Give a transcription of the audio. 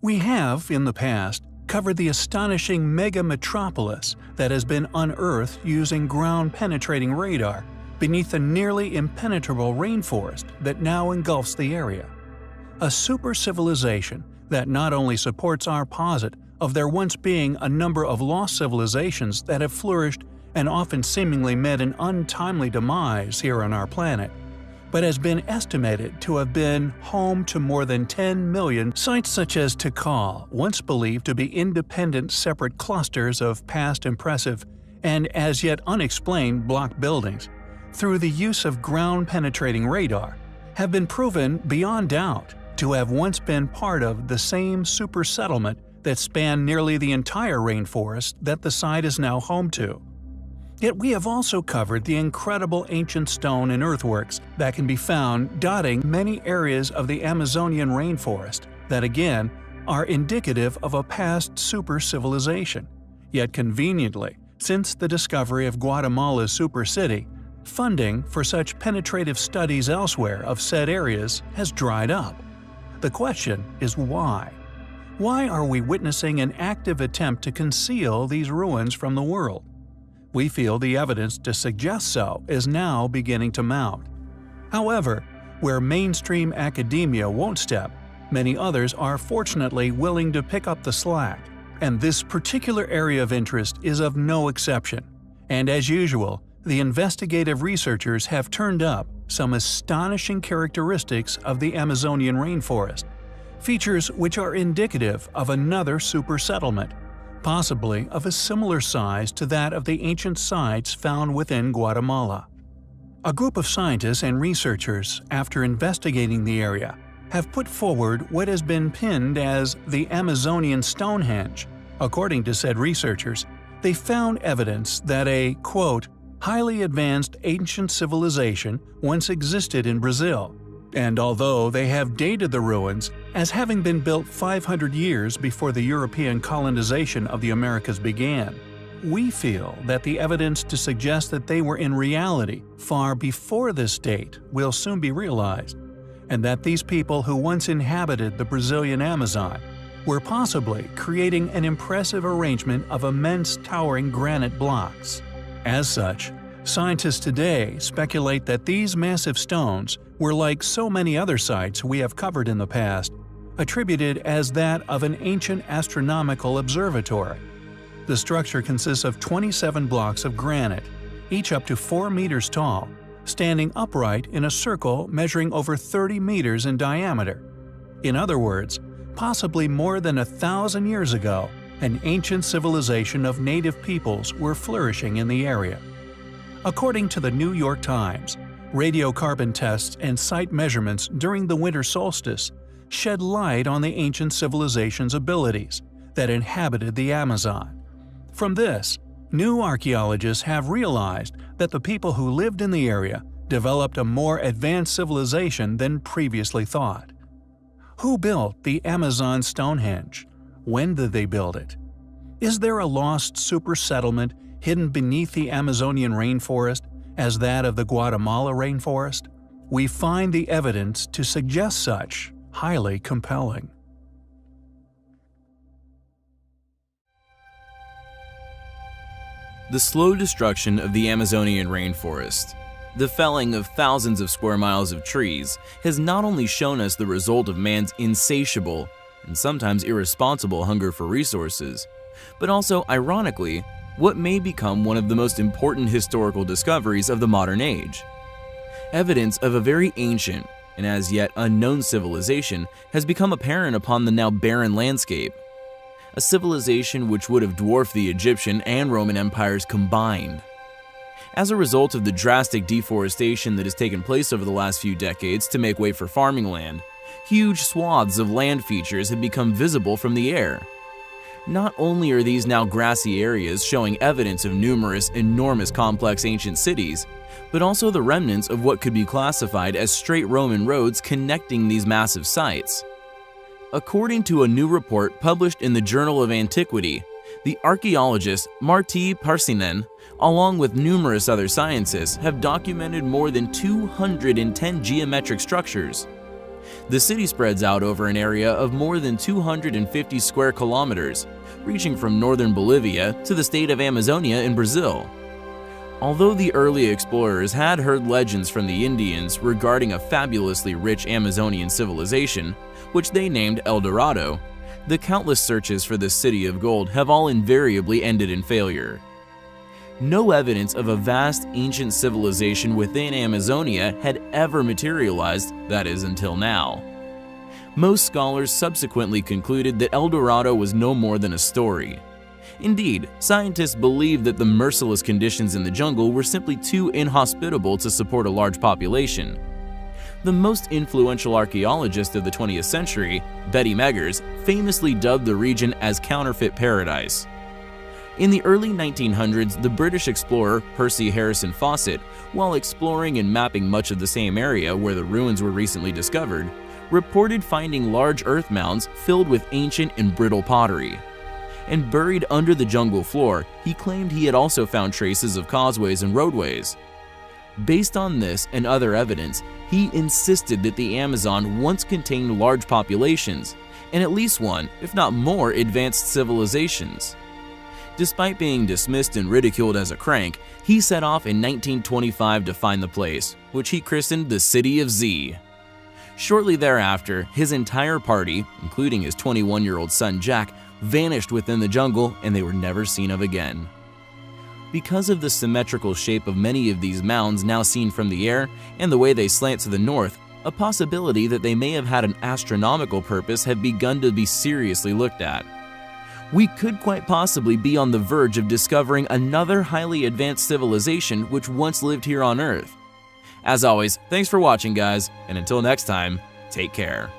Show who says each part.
Speaker 1: We have, in the past, covered the astonishing mega-metropolis that has been unearthed using ground-penetrating radar beneath a nearly impenetrable rainforest that now engulfs the area. A super-civilization that not only supports our posit of there once being a number of lost civilizations that have flourished and often seemingly met an untimely demise here on our planet, but has been estimated to have been home to more than 10 million sites such as Tikal, once believed to be independent separate clusters of past impressive and as yet unexplained block buildings, through the use of ground-penetrating radar, have been proven beyond doubt to have once been part of the same super-settlement that spanned nearly the entire rainforest that the site is now home to. Yet we have also covered the incredible ancient stone and earthworks that can be found dotting many areas of the Amazonian rainforest that again are indicative of a past super-civilization. Yet conveniently, since the discovery of Guatemala's super city, funding for such penetrative studies elsewhere of said areas has dried up. The question is why? Why are we witnessing an active attempt to conceal these ruins from the world? We feel the evidence to suggest so is now beginning to mount. However, where mainstream academia won't step, many others are fortunately willing to pick up the slack, and this particular area of interest is of no exception. And as usual, the investigative researchers have turned up some astonishing characteristics of the Amazonian rainforest, features which are indicative of another super-settlement, possibly of a similar size to that of the ancient sites found within Guatemala. A group of scientists and researchers, after investigating the area, have put forward what has been pinned as the Amazonian Stonehenge. According to said researchers, they found evidence that a, quote, highly advanced ancient civilization once existed in Brazil, and although they have dated the ruins as having been built 500 years before the European colonization of the Americas began, we feel that the evidence to suggest that they were in reality far before this date will soon be realized, and that these people who once inhabited the Brazilian Amazon were possibly creating an impressive arrangement of immense towering granite blocks. As such, scientists today speculate that these massive stones were like so many other sites we have covered in the past, attributed as that of an ancient astronomical observatory. The structure consists of 27 blocks of granite, each up to 4 meters tall, standing upright in a circle measuring over 30 meters in diameter. In other words, possibly more than 1,000 years ago, an ancient civilization of native peoples were flourishing in the area. According to the New York Times, radiocarbon tests and site measurements during the winter solstice shed light on the ancient civilization's abilities that inhabited the Amazon. From this, new archaeologists have realized that the people who lived in the area developed a more advanced civilization than previously thought. Who built the Amazon Stonehenge? When did they build it? Is there a lost super-settlement hidden beneath the Amazonian rainforest as that of the Guatemala rainforest? We find the evidence to suggest such highly compelling.
Speaker 2: The slow destruction of the Amazonian rainforest, the felling of thousands of square miles of trees, has not only shown us the result of man's insatiable and sometimes irresponsible hunger for resources, but also, ironically, what may become one of the most important historical discoveries of the modern age. Evidence of a very ancient and as yet unknown civilization has become apparent upon the now barren landscape. A civilization which would have dwarfed the Egyptian and Roman empires combined. As a result of the drastic deforestation that has taken place over the last few decades to make way for farming land, huge swaths of land features have become visible from the air. Not only are these now grassy areas showing evidence of numerous, enormous complex ancient cities, but also the remnants of what could be classified as straight Roman roads connecting these massive sites. According to a new report published in the Journal of Antiquity, the archaeologist Martti Parsinen, along with numerous other scientists, have documented more than 210 geometric structures. The city spreads out over an area of more than 250 square kilometers, reaching from northern Bolivia to the state of Amazonia in Brazil. Although the early explorers had heard legends from the Indians regarding a fabulously rich Amazonian civilization, which they named El Dorado, the countless searches for this city of gold have all invariably ended in failure. No evidence of a vast ancient civilization within Amazonia had ever materialized, that is, until now. Most scholars subsequently concluded that El Dorado was no more than a story. Indeed, scientists believe that the merciless conditions in the jungle were simply too inhospitable to support a large population. The most influential archaeologist of the 20th century, Betty Meggers, famously dubbed the region as Counterfeit Paradise. In the early 1900s, the British explorer Percy Harrison Fawcett, while exploring and mapping much of the same area where the ruins were recently discovered, reported finding large earth mounds filled with ancient and brittle pottery. And buried under the jungle floor, he claimed he had also found traces of causeways and roadways. Based on this and other evidence, he insisted that the Amazon once contained large populations, and at least one, if not more, advanced civilizations. Despite being dismissed and ridiculed as a crank, he set off in 1925 to find the place, which he christened the City of Z. Shortly thereafter, his entire party, including his 21-year-old son Jack, vanished within the jungle and they were never seen of again. Because of the symmetrical shape of many of these mounds now seen from the air and the way they slant to the north, a possibility that they may have had an astronomical purpose had begun to be seriously looked at. We could quite possibly be on the verge of discovering another highly advanced civilization which once lived here on Earth. As always, thanks for watching, guys, and until next time, take care.